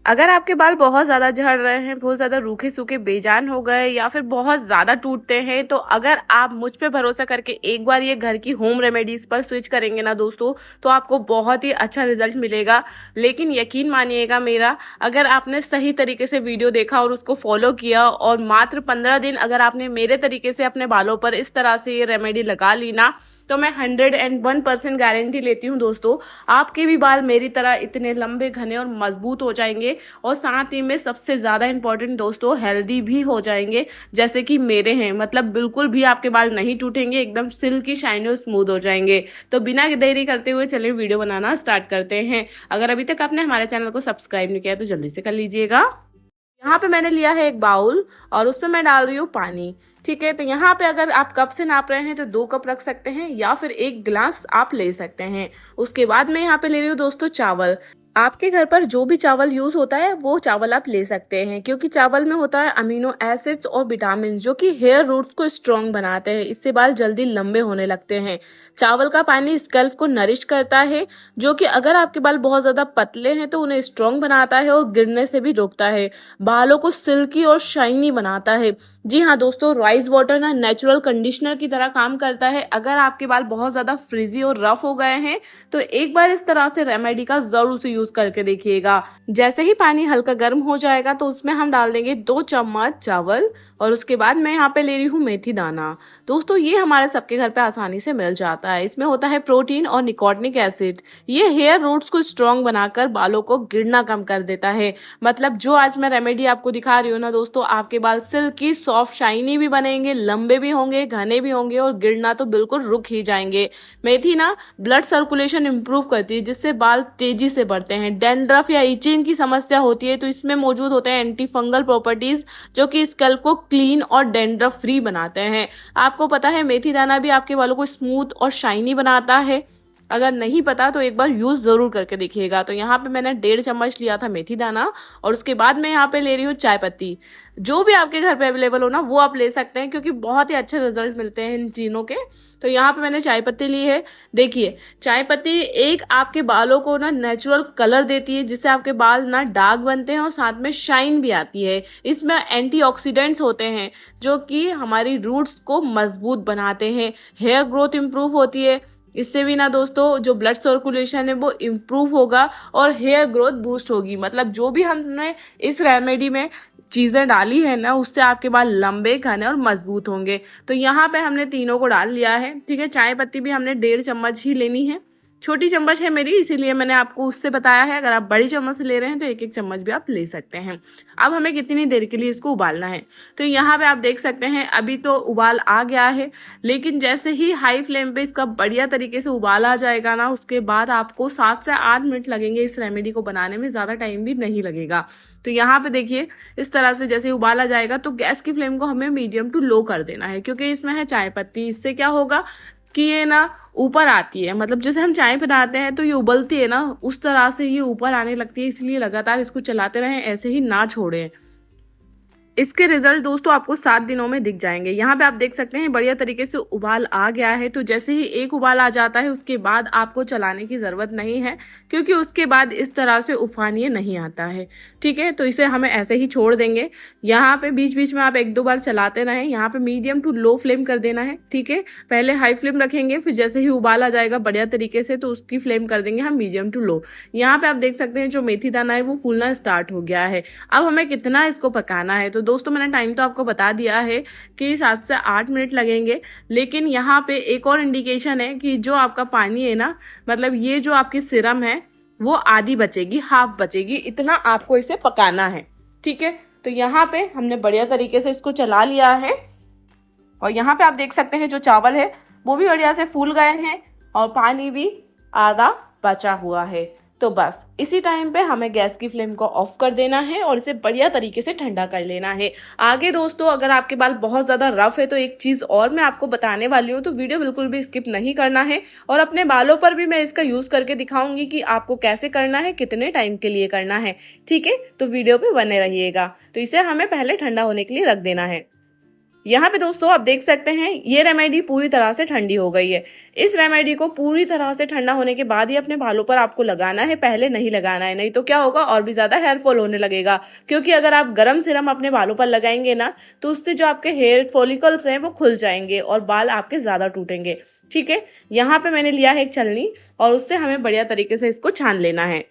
अगर आपके बाल बहुत ज़्यादा झड़ रहे हैं, बहुत ज़्यादा रूखे सूखे बेजान हो गए या फिर बहुत ज़्यादा टूटते हैं, तो अगर आप मुझ पे भरोसा करके एक बार ये घर की होम रेमेडीज़ पर स्विच करेंगे ना दोस्तों, तो आपको बहुत ही अच्छा रिजल्ट मिलेगा। लेकिन यकीन मानिएगा मेरा, अगर आपने सही तरीके से वीडियो देखा और उसको फॉलो किया और मात्र 15 दिन अगर आपने मेरे तरीके से अपने बालों पर इस तरह से ये रेमेडी लगा ली ना, तो मैं 101% गारंटी लेती हूँ दोस्तों, आपके भी बाल मेरी तरह इतने लंबे घने और मजबूत हो जाएंगे और साथ ही में सबसे ज़्यादा इम्पोर्टेंट दोस्तों हेल्दी भी हो जाएंगे, जैसे कि मेरे हैं। मतलब बिल्कुल भी आपके बाल नहीं टूटेंगे, एकदम सिल्की शाइनी और स्मूथ हो जाएंगे। तो बिना देरी करते हुए चलिए वीडियो बनाना स्टार्ट करते हैं। अगर अभी तक आपने हमारे चैनल को सब्सक्राइब नहीं किया तो जल्दी से कर लीजिएगा। यहाँ पे मैंने लिया है एक बाउल और उसमें मैं डाल रही हूँ पानी। ठीक है, तो यहाँ पे अगर आप कप से नाप रहे हैं तो 2 कप रख सकते हैं या फिर 1 गिलास आप ले सकते हैं। उसके बाद मैं यहाँ पे ले रही हूँ दोस्तों चावल। आपके घर पर जो भी चावल यूज होता है वो चावल आप ले सकते हैं, क्योंकि चावल में होता है अमीनो एसिड्स और विटामिन जो कि हेयर रूट्स को स्ट्रॉन्ग बनाते हैं। इससे बाल जल्दी लंबे होने लगते हैं। चावल का पानी स्कैल्प को नरिश करता है, जो कि अगर आपके बाल बहुत ज्यादा पतले हैं तो उन्हें स्ट्रॉन्ग बनाता है और गिरने से भी रोकता है। बालों को सिल्की और शाइनी बनाता है। जी हाँ दोस्तों, राइस वाटर ना नेचुरल कंडीशनर की तरह काम करता है। अगर आपके बाल बहुत ज्यादा फ्रिजी और रफ हो गए हैं तो एक बार इस तरह से रेमेडी का जरूर से यूज करके देखिएगा। जैसे ही पानी हल्का गर्म हो जाएगा तो उसमें हम डाल देंगे 2 चम्मच चावल और उसके बाद मैं यहाँ पे ले रही हूँ मेथी दाना। दोस्तों ये हमारे सबके घर पे आसानी से मिल जाता है। इसमें होता है प्रोटीन और निकोटिनिक एसिड। ये हेयर रूट्स को स्ट्रॉन्ग बनाकर बालों को गिरना कम कर देता है। मतलब जो आज मैं रेमेडी आपको दिखा रही हूँ ना दोस्तों, आपके बाल सिल्की सॉफ्ट शाइनी भी बनेंगे, लंबे भी होंगे, घने भी होंगे और गिरना तो बिल्कुल रुक ही जाएंगे। मेथी ना ब्लड सर्कुलेशन इंप्रूव करती है, जिससे बाल तेजी से बढ़ते हैं। डैंड्रफ या इचिंग की समस्या होती है तो इसमें मौजूद होते हैं एंटी फंगल प्रॉपर्टीज, जो कि स्कैल्प को क्लीन और डैंड्रफ फ्री बनाते हैं। आपको पता है मेथी दाना भी आपके बालों को स्मूथ और शाइनी बनाता है। अगर नहीं पता तो एक बार यूज जरूर करके देखिएगा। तो यहाँ पे मैंने 1.5 चम्मच लिया था मेथी दाना और उसके बाद मैं यहाँ पे ले रही हूँ चाय पत्ती। जो भी आपके घर पे अवेलेबल हो ना वो आप ले सकते हैं, क्योंकि बहुत ही अच्छे रिजल्ट मिलते हैं इन तीनों के। तो यहाँ पे मैंने चाय पत्ती ली है। देखिए, चाय पत्ती एक आपके बालों को ना नेचुरल कलर देती है, जिससे आपके बाल ना डार्क बनते हैं और साथ में शाइन भी आती है। इसमें एंटीऑक्सीडेंट्स होते हैं जो कि हमारी रूट्स को मजबूत बनाते हैं। हेयर ग्रोथ इंप्रूव होती है। इससे भी ना दोस्तों जो ब्लड सर्कुलेशन है वो इम्प्रूव होगा और हेयर ग्रोथ बूस्ट होगी। मतलब जो भी हमने इस रेमेडी में चीजें डाली है ना, उससे आपके बाल लंबे घने और मजबूत होंगे। तो यहाँ पे हमने तीनों को डाल लिया है। ठीक है, चाय पत्ती भी हमने 1.5 चम्मच ही लेनी है। छोटी चम्मच है मेरी, इसीलिए मैंने आपको उससे बताया है। अगर आप बड़ी चम्मच से ले रहे हैं तो 1-1 चम्मच भी आप ले सकते हैं। अब हमें कितनी देर के लिए इसको उबालना है, तो यहाँ पे आप देख सकते हैं अभी तो उबाल आ गया है। लेकिन जैसे ही हाई फ्लेम पे इसका बढ़िया तरीके से उबाल आ जाएगा ना, उसके बाद आपको 7 से 8 मिनट लगेंगे इस रेमेडी को बनाने में, ज़्यादा टाइम भी नहीं लगेगा। तो यहाँ पे देखिए, इस तरह से जैसे उबाल आ जाएगा तो गैस की फ्लेम को हमें मीडियम टू लो कर देना है, क्योंकि इसमें है चाय पत्ती। इससे क्या होगा कि ये ना ऊपर आती है। मतलब जैसे हम चाय बनाते हैं तो ये उबलती है ना, उस तरह से ये ऊपर आने लगती है। इसलिए लगातार इसको चलाते रहें, ऐसे ही ना छोड़ें। इसके रिजल्ट दोस्तों आपको 7 दिनों में दिख जाएंगे। यहाँ पे आप देख सकते हैं बढ़िया तरीके से उबाल आ गया है। तो जैसे ही एक उबाल आ जाता है उसके बाद आपको चलाने की ज़रूरत नहीं है, क्योंकि उसके बाद इस तरह से उफान ये नहीं आता है। ठीक है, तो इसे हमें ऐसे ही छोड़ देंगे। यहाँ पे बीच बीच में आप 1-2 बार चलाते रहें। यहाँ पे मीडियम टू लो फ्लेम कर देना है। ठीक है, पहले हाई फ्लेम रखेंगे, फिर जैसे ही उबाल आ जाएगा बढ़िया तरीके से तो उसकी फ्लेम कर देंगे हम मीडियम टू लो। यहाँ पे आप देख सकते हैं जो मेथी दाना है वो फूलना स्टार्ट हो गया है। अब हमें कितना इसको पकाना है, तो दोस्तों मैंने टाइम तो आपको बता दिया है कि 7 से 8 मिनट लगेंगे। लेकिन यहाँ पे एक और इंडिकेशन है कि जो आपका पानी है ना, मतलब ये जो आपकी सिरम है वो आधी बचेगी, हाफ बचेगी, इतना आपको इसे पकाना है। ठीक है, तो यहाँ पे हमने बढ़िया तरीके से इसको चला लिया है और यहाँ पे आप देख सकते हैं जो चावल है वो भी बढ़िया से फूल गए हैं और पानी भी आधा बचा हुआ है। तो बस इसी टाइम पे हमें गैस की फ्लेम को ऑफ कर देना है और इसे बढ़िया तरीके से ठंडा कर लेना है। आगे दोस्तों अगर आपके बाल बहुत ज़्यादा रफ है तो एक चीज़ और मैं आपको बताने वाली हूँ, तो वीडियो बिल्कुल भी स्किप नहीं करना है। और अपने बालों पर भी मैं इसका यूज़ करके दिखाऊंगी कि आपको कैसे करना है, कितने टाइम के लिए करना है। ठीक है, तो वीडियो पे बने रहिएगा। तो इसे हमें पहले ठंडा होने के लिए रख देना है। यहाँ पे दोस्तों आप देख सकते हैं ये रेमेडी पूरी तरह से ठंडी हो गई है। इस रेमेडी को पूरी तरह से ठंडा होने के बाद ही अपने बालों पर आपको लगाना है, पहले नहीं लगाना है, नहीं तो क्या होगा और भी ज्यादा हेयर फॉल होने लगेगा। क्योंकि अगर आप गर्म सीरम अपने बालों पर लगाएंगे ना तो उससे जो आपके हेयर फॉलिकल्स हैं वो खुल जाएंगे और बाल आपके ज्यादा टूटेंगे। ठीक है, यहाँ पे मैंने लिया है एक छलनी और उससे हमें बढ़िया तरीके से इसको छान लेना है।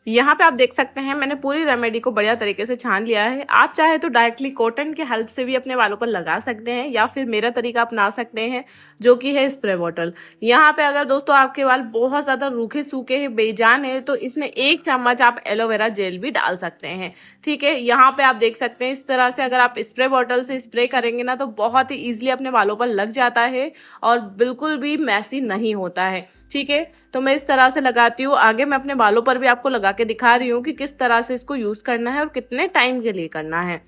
यहाँ पे आप देख सकते हैं मैंने पूरी रेमेडी को बढ़िया तरीके से छान लिया है। आप चाहे तो डायरेक्टली कॉटन के हेल्प से भी अपने बालों पर लगा सकते हैं या फिर मेरा तरीका अपना सकते हैं जो कि है स्प्रे बॉटल। यहाँ पे अगर दोस्तों आपके बाल बहुत ज्यादा रूखे सूखे हैं, बेजान है, तो इसमें 1 चम्मच आप एलोवेरा जेल भी डाल सकते हैं। ठीक है, यहाँ पे आप देख सकते हैं इस तरह से अगर आप स्प्रे बॉटल से स्प्रे करेंगे ना तो बहुत ही ईजिली अपने बालों पर लग जाता है और बिल्कुल भी मैसी नहीं होता है। ठीक है, तो मैं इस तरह से लगाती हूँ। आगे मैं अपने बालों पर भी आपको लगा के दिखा रही हूँ कि किस तरह से इसको यूज करना है और कितने टाइम के लिए करना है।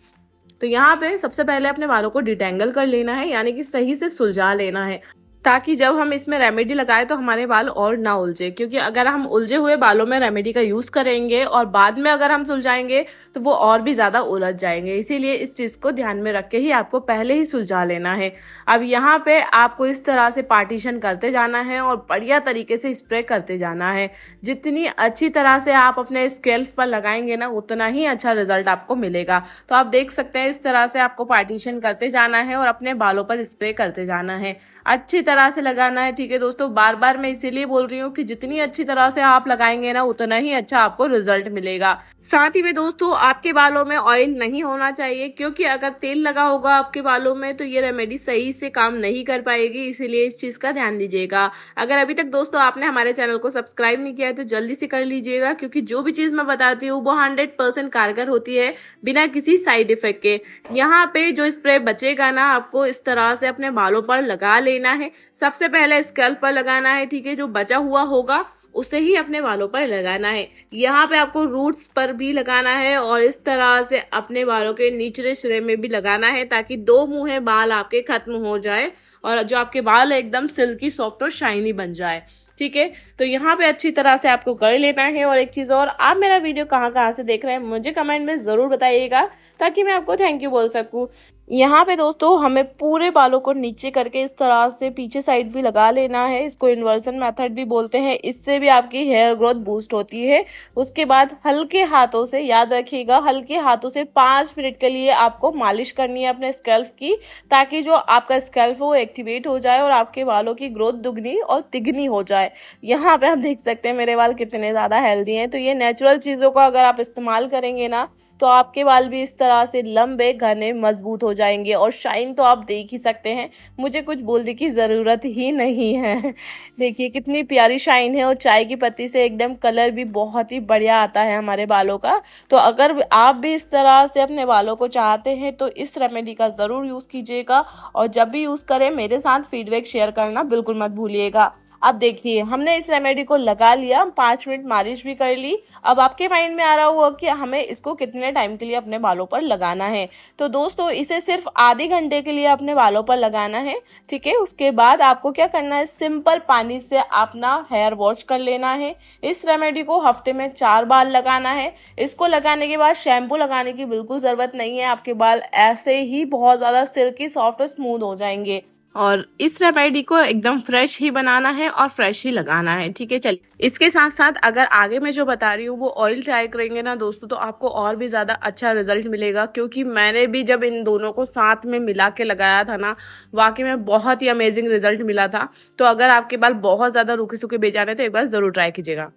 तो यहाँ पे सबसे पहले अपने बालों को डिटेंगल कर लेना है, यानी कि सही से सुलझा लेना है, ताकि जब हम इसमें रेमेडी लगाए तो हमारे बाल और ना उलझे। क्योंकि अगर हम उलझे हुए बालों में रेमेडी का यूज करेंगे और बाद में अगर हम सुलझाएंगे तो वो और भी ज्यादा उलझ जाएंगे। इसीलिए इस चीज को ध्यान में रख के ही आपको पहले ही सुलझा लेना है। अब यहाँ पे आपको इस तरह से पार्टीशन करते जाना है और बढ़िया तरीके से स्प्रे करते जाना है। जितनी अच्छी तरह से आप अपने स्कैल्प पर लगाएंगे ना उतना ही अच्छा रिजल्ट आपको मिलेगा। तो आप देख सकते हैं इस तरह से आपको पार्टीशन करते जाना है और अपने बालों पर स्प्रे करते जाना है, अच्छी तरह से लगाना है। ठीक है दोस्तों, बार बार मैं इसीलिए बोल रही हूँ कि जितनी अच्छी तरह से आप लगाएंगे ना उतना ही अच्छा आपको रिजल्ट मिलेगा। साथ ही में दोस्तों आपके बालों में ऑयल नहीं होना चाहिए, क्योंकि अगर तेल लगा होगा आपके बालों में तो ये रेमेडी सही से काम नहीं कर पाएगी। इसीलिए इस चीज का ध्यान दीजिएगा। अगर अभी तक दोस्तों आपने हमारे चैनल को सब्सक्राइब नहीं किया है तो जल्दी से कर लीजिएगा, क्योंकि जो भी चीज मैं बताती हूँ वो 100% कारगर होती है बिना किसी साइड इफेक्ट के। यहाँ पे जो स्प्रे बचेगा ना आपको इस तरह से अपने बालों पर लगा लेना है। सबसे पहले स्कैल्प पर लगाना है। ठीक है, जो बचा हुआ होगा उसे ही अपने बालों पर लगाना है। यहाँ पे आपको रूट्स पर भी लगाना है और इस तरह से अपने बालों के निचले सिरे में भी लगाना है, ताकि 2 मुंहे बाल आपके खत्म हो जाए और जो आपके बाल एकदम सिल्की सॉफ्ट और शाइनी बन जाए। ठीक है, तो यहाँ पे अच्छी तरह से आपको कर लेना है। और एक चीज और, आप मेरा वीडियो कहाँ कहाँ से देख रहे हैं मुझे कमेंट में जरूर बताइएगा, ताकि मैं आपको थैंक यू बोल सकूं। यहाँ पे दोस्तों हमें पूरे बालों को नीचे करके इस तरह से पीछे साइड भी लगा लेना है। इसको इन्वर्सन मेथड भी बोलते हैं। इससे भी आपकी हेयर ग्रोथ बूस्ट होती है। उसके बाद हल्के हाथों से, याद रखिएगा, हल्के हाथों से 5 मिनट के लिए आपको मालिश करनी है अपने स्कैल्प की, ताकि जो आपका स्कैल्प वो एक्टिवेट हो जाए और आपके बालों की ग्रोथ दुगनी और तिगनी हो जाए। यहाँ पे आप देख सकते हैं मेरे बाल कितने ज्यादा हेल्दी हैं। तो ये नेचुरल चीजों का अगर आप इस्तेमाल करेंगे ना तो आपके बाल भी इस तरह से लंबे, घने, मजबूत हो जाएंगे और शाइन तो आप देख ही सकते हैं, मुझे कुछ बोलने की ज़रूरत ही नहीं है। देखिए कितनी प्यारी शाइन है और चाय की पत्ती से एकदम कलर भी बहुत ही बढ़िया आता है हमारे बालों का। तो अगर आप भी इस तरह से अपने बालों को चाहते हैं तो इस रेमेडी का ज़रूर यूज़ कीजिएगा और जब भी यूज़ करें मेरे साथ फीडबैक शेयर करना बिल्कुल मत भूलिएगा। अब देखिए हमने इस रेमेडी को लगा लिया, 5 मिनट मालिश भी कर ली। अब आपके माइंड में आ रहा होगा कि हमें इसको कितने टाइम के लिए अपने बालों पर लगाना है। तो दोस्तों इसे सिर्फ आधे घंटे के लिए अपने बालों पर लगाना है। ठीक है, उसके बाद आपको क्या करना है, सिंपल पानी से अपना हेयर वॉश कर लेना है। इस रेमेडी को हफ्ते में 4 बार लगाना है। इसको लगाने के बाद शैम्पू लगाने की बिल्कुल ज़रूरत नहीं है। आपके बाल ऐसे ही बहुत ज़्यादा सिल्की, सॉफ्ट और स्मूथ हो जाएंगे। और इस रेमेडी को एकदम फ्रेश ही बनाना है और फ्रेश ही लगाना है। ठीक है, चलिए इसके साथ साथ अगर आगे मैं जो बता रही हूँ वो ऑयल ट्राई करेंगे ना दोस्तों तो आपको और भी ज़्यादा अच्छा रिजल्ट मिलेगा। क्योंकि मैंने भी जब इन दोनों को साथ में मिला के लगाया था ना, वाकई में बहुत ही अमेजिंग रिजल्ट मिला था। तो अगर आपके बाल बहुत ज़्यादा रूखे सूखे बेजाने तो एक बार ज़रूर ट्राई कीजिएगा।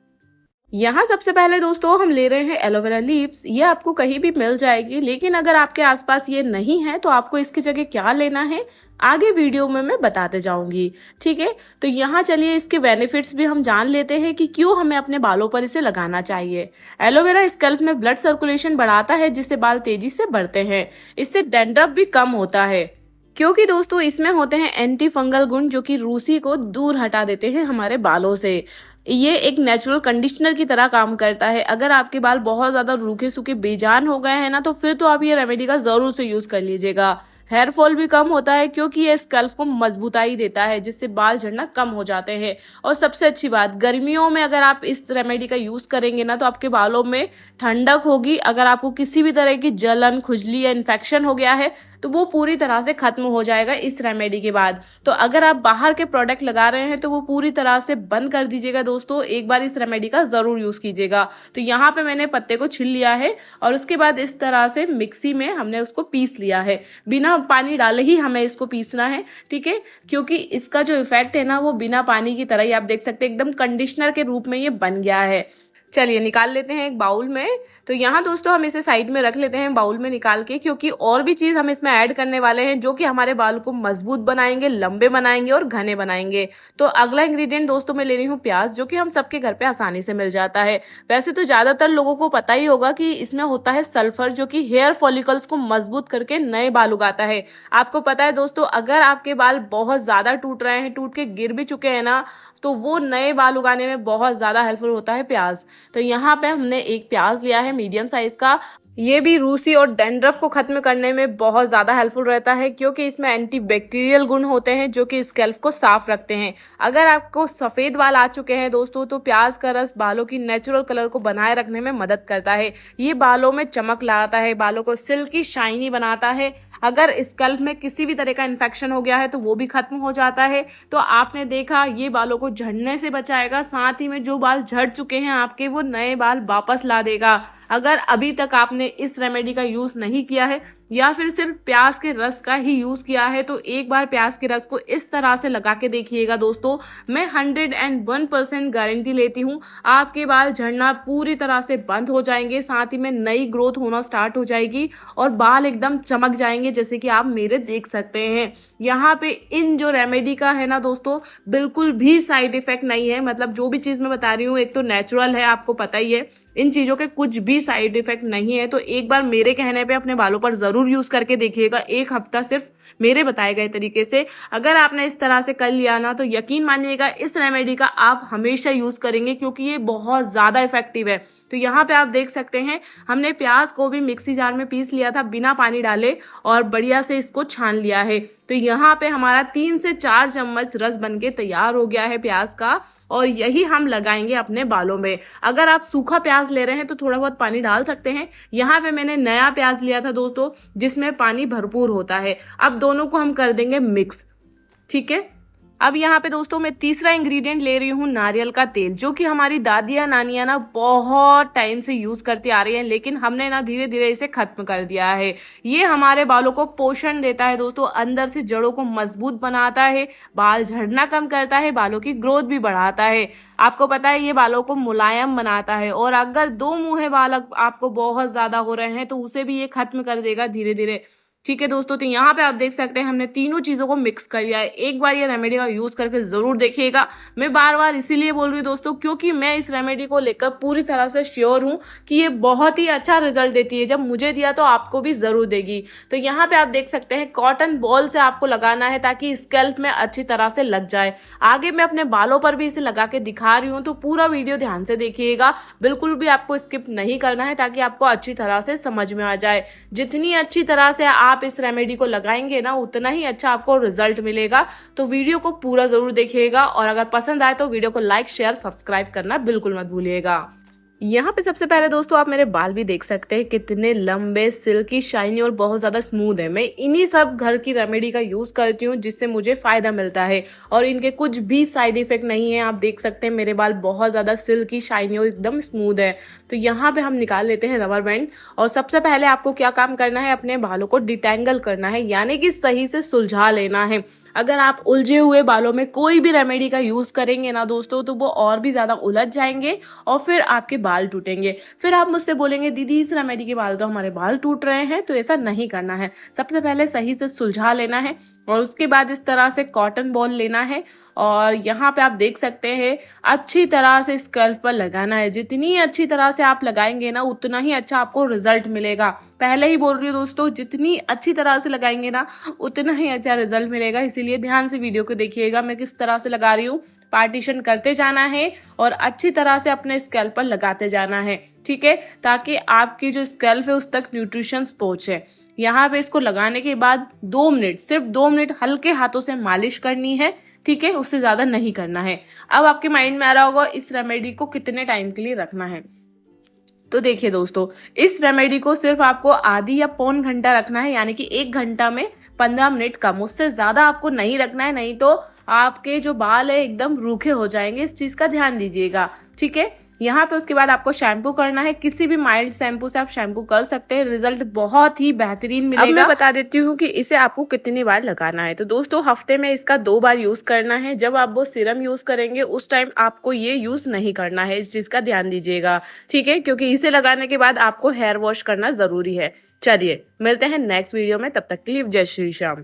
यहाँ सबसे पहले दोस्तों हम ले रहे हैं एलोवेरा लीव्स। ये आपको कहीं भी मिल जाएगी, लेकिन अगर आपके आसपास ये नहीं है तो आपको इसकी जगह क्या लेना है आगे वीडियो में मैं बताते जाऊंगी। ठीक है, तो यहाँ चलिए इसके बेनिफिट्स भी हम जान लेते हैं कि क्यों हमें अपने बालों पर इसे लगाना चाहिए। एलोवेरा स्कैल्प में ब्लड सर्कुलेशन बढ़ाता है, जिससे बाल तेजी से बढ़ते हैं। इससे डैंड्रफ भी कम होता है, क्योंकि दोस्तों इसमें होते हैं एंटी फंगल गुण जो कि रूसी को दूर हटा देते हैं हमारे बालों से। ये एक नेचुरल कंडीशनर की तरह काम करता है। अगर आपके बाल बहुत ज्यादा रूखे सूखे बेजान हो गए हैं ना तो फिर तो आप ये रेमेडी का जरूर से यूज कर लीजिएगा। हेयर फॉल भी कम होता है क्योंकि ये स्कैल्प को मजबूताई देता है जिससे बाल झड़ना कम हो जाते हैं। और सबसे अच्छी बात, गर्मियों में अगर आप इस रेमेडी का यूज करेंगे ना तो आपके बालों में ठंडक होगी। अगर आपको किसी भी तरह की जलन, खुजली या इन्फेक्शन हो गया है तो वो पूरी तरह से खत्म हो जाएगा इस रेमेडी के बाद। तो अगर आप बाहर के प्रोडक्ट लगा रहे हैं तो वो पूरी तरह से बंद कर दीजिएगा दोस्तों, एक बार इस रेमेडी का जरूर यूज कीजिएगा। तो यहाँ पे मैंने पत्ते को छिल लिया है और उसके बाद इस तरह से मिक्सी में हमने उसको पीस लिया है। बिना पानी डाले ही हमें इसको पीसना है, ठीक है, क्योंकि इसका जो इफेक्ट है ना वो बिना पानी की तरह ही आप देख सकते हैं एकदम कंडीशनर के रूप में ये बन गया है। चलिए निकाल लेते हैं एक बाउल में। तो यहाँ दोस्तों हम इसे साइड में रख लेते हैं बाउल में निकाल के, क्योंकि और भी चीज हम इसमें ऐड करने वाले हैं जो कि हमारे बाल को मजबूत बनाएंगे, लंबे बनाएंगे और घने बनाएंगे। तो अगला इंग्रेडिएंट दोस्तों मैं ले रही हूँ प्याज, जो कि हम सबके घर पे आसानी से मिल जाता है। वैसे तो ज्यादातर लोगों को पता ही होगा कि इसमें होता है सल्फर, जो कि हेयर फॉलिकल्स को मजबूत करके नए बाल उगाता है। आपको पता है दोस्तों, अगर आपके बाल बहुत ज्यादा टूट रहे हैं, टूट के गिर भी चुके हैं ना, तो वो नए बाल उगाने में बहुत ज्यादा हेल्पफुल होता है प्याज। तो यहाँ पे हमने एक प्याज लिया है मीडियम साइज का। ये भी रूसी और डैंड्रफ को खत्म करने में बहुत ज्यादा हेल्पफुल रहता है, क्योंकि इसमें एंटीबैक्टीरियल गुण होते हैं जो कि स्कैल्प को साफ रखते हैं। अगर आपको सफेद बाल आ चुके हैं दोस्तों तो प्याज का रस बालों की नेचुरल कलर को बनाए रखने में मदद करता है। ये बालों में चमक लाता है, बालों को सिल्की शाइनी बनाता है। अगर स्कैल्प में किसी भी तरह का इन्फेक्शन हो गया है तो वो भी खत्म हो जाता है। तो आपने देखा, ये बालों को झड़ने से बचाएगा, साथ ही में जो बाल झड़ चुके हैं आपके वो नए बाल वापस ला देगा। अगर अभी तक आपने इस रेमेडी का यूज नहीं किया है या फिर सिर्फ प्याज के रस का ही यूज किया है तो एक बार प्याज के रस को इस तरह से लगा के देखिएगा दोस्तों। मैं 101% गारंटी लेती हूँ, आपके बाल झड़ना पूरी तरह से बंद हो जाएंगे, साथ ही में नई ग्रोथ होना स्टार्ट हो जाएगी और बाल एकदम चमक जाएंगे, जैसे कि आप मेरे देख सकते हैं। यहाँ पे इन जो रेमेडी का है ना दोस्तों, बिल्कुल भी साइड इफेक्ट नहीं है। मतलब जो भी चीज मैं बता रही हूँ, एक तो नेचुरल है, आपको पता ही है, इन चीजों के कुछ भी साइड इफेक्ट नहीं है। तो एक बार मेरे कहने पे अपने बालों पर जरूर यूज करके देखिएगा, एक हफ्ता सिर्फ मेरे बताए गए तरीके से। अगर आपने इस तरह से कर लिया ना तो यकीन मानिएगा इस रेमेडी का आप हमेशा यूज करेंगे, क्योंकि ये बहुत ज्यादा इफेक्टिव है। तो यहाँ पे आप देख सकते हैं हमने प्याज को भी मिक्सी जार में पीस लिया था बिना पानी डाले और बढ़िया से इसको छान लिया है। तो यहाँ पे हमारा 3 से 4 चम्मच रस बनके तैयार हो गया है प्याज का, और यही हम लगाएंगे अपने बालों में। अगर आप सूखा प्याज ले रहे हैं तो थोड़ा बहुत पानी डाल सकते हैं। यहाँ पे मैंने नया प्याज लिया था दोस्तों जिसमें पानी भरपूर होता है। अब दोनों को हम कर देंगे मिक्स, ठीक है। अब यहाँ पे दोस्तों मैं तीसरा इंग्रेडिएंट ले रही हूँ नारियल का तेल, जो कि हमारी दादियाँ नानियाँ ना बहुत टाइम से यूज करती आ रही हैं, लेकिन हमने ना धीरे धीरे इसे खत्म कर दिया है। ये हमारे बालों को पोषण देता है दोस्तों, अंदर से जड़ों को मजबूत बनाता है, बाल झड़ना कम करता है, बालों की ग्रोथ भी बढ़ाता है। आपको पता है ये बालों को मुलायम बनाता है, और अगर 2 मुंहे बाल आपको बहुत ज्यादा हो रहे हैं तो उसे भी ये खत्म कर देगा धीरे धीरे, ठीक है दोस्तों। तो यहाँ पे आप देख सकते हैं हमने तीनों चीजों को मिक्स कर लिया है। एक बार ये रेमेडी का यूज करके जरूर देखिएगा। मैं बार बार इसीलिए बोल रही हूँ दोस्तों, क्योंकि मैं इस रेमेडी को लेकर पूरी तरह से श्योर हूँ कि ये बहुत ही अच्छा रिजल्ट देती है। जब मुझे दिया तो आपको भी जरूर देगी। तो यहाँ पे आप देख सकते हैं कॉटन बॉल से आपको लगाना है ताकि स्कैल्प में अच्छी तरह से लग जाए। आगे मैं अपने बालों पर भी इसे लगा के दिखा रही हूँ, तो पूरा वीडियो ध्यान से देखिएगा, बिल्कुल भी आपको स्किप नहीं करना है ताकि आपको अच्छी तरह से समझ में आ जाए। जितनी अच्छी तरह से आप इस रेमेडी को लगाएंगे ना उतना ही अच्छा आपको रिजल्ट मिलेगा। तो वीडियो को पूरा जरूर देखिएगा, और अगर पसंद आए तो वीडियो को लाइक, शेयर, सब्सक्राइब करना बिल्कुल मत भूलिएगा। यहाँ पे सबसे पहले दोस्तों आप मेरे बाल भी देख सकते हैं कितने लंबे, सिल्की, शाइनी और बहुत ज्यादा स्मूथ है। मैं इन्हीं सब घर की रेमेडी का यूज करती हूँ जिससे मुझे फायदा मिलता है, और इनके कुछ भी साइड इफेक्ट नहीं है। आप देख सकते हैं मेरे बाल बहुत ज्यादा सिल्की, शाइनी और एकदम स्मूथ है। तो यहाँ पे हम निकाल लेते हैं रबर बैंड, और सबसे पहले आपको क्या काम करना है, अपने बालों को डिटेंगल करना है, यानी कि सही से सुलझा लेना है। अगर आप उलझे हुए बालों में कोई भी रेमेडी का यूज करेंगे ना दोस्तों तो वो और भी ज्यादा उलझ जाएंगे और फिर आपके बाल टूटेंगे। फिर आप मुझसे बोलेंगे दीदी इस रेमेडी के बाद तो हमारे बाल टूट रहे हैं। तो ऐसा नहीं करना है। सबसे पहले सही से सुलझा लेना है, और उसके बाद इस तरह से कॉटन बॉल लेना है, और यहाँ पे आप देख सकते हैं अच्छी तरह से स्कैल्प पर लगाना है। जितनी अच्छी तरह से आप लगाएंगे ना उतना ही अच्छा आपको रिजल्ट मिलेगा। पहले ही बोल रही हूँ दोस्तों, जितनी अच्छी तरह से लगाएंगे ना उतना ही अच्छा रिजल्ट मिलेगा, इसीलिए ध्यान से वीडियो को देखिएगा मैं किस तरह से लगा रही हूँ। पार्टीशन करते जाना है और अच्छी तरह से अपने स्कैल्प पर लगाते जाना है, ठीक है, ताकि आपकी जो स्कैल्प है उस तक न्यूट्रिशंस पहुंचे। यहाँ पे इसको लगाने के बाद 2 मिनट, सिर्फ 2 मिनट हल्के हाथों से मालिश करनी है, ठीक है, उससे ज्यादा नहीं करना है। अब आपके माइंड में आ रहा होगा इस रेमेडी को कितने टाइम के लिए रखना है। तो देखिए दोस्तों, इस रेमेडी को सिर्फ आपको आधी या पौन घंटा रखना है, यानी कि 1 घंटा में 15 मिनट कम, उससे ज्यादा आपको नहीं रखना है, नहीं तो आपके जो बाल है एकदम रूखे हो जाएंगे। इस चीज का ध्यान दीजिएगा, ठीक है। यहाँ पे उसके बाद आपको शैम्पू करना है, किसी भी माइल्ड शैम्पू से आप शैम्पू कर सकते हैं, रिजल्ट बहुत ही बेहतरीन मिलेगा। अब मैं बता देती हूँ कि इसे आपको कितनी बार लगाना है। तो दोस्तों, हफ्ते में इसका 2 बार यूज करना है। जब आप वो सीरम यूज करेंगे उस टाइम आपको ये यूज नहीं करना है, इस चीज का ध्यान दीजिएगा, ठीक है, क्योंकि इसे लगाने के बाद आपको हेयर वॉश करना जरूरी है। चलिए मिलते हैं नेक्स्ट वीडियो में, तब तक के लिए जय श्री श्याम।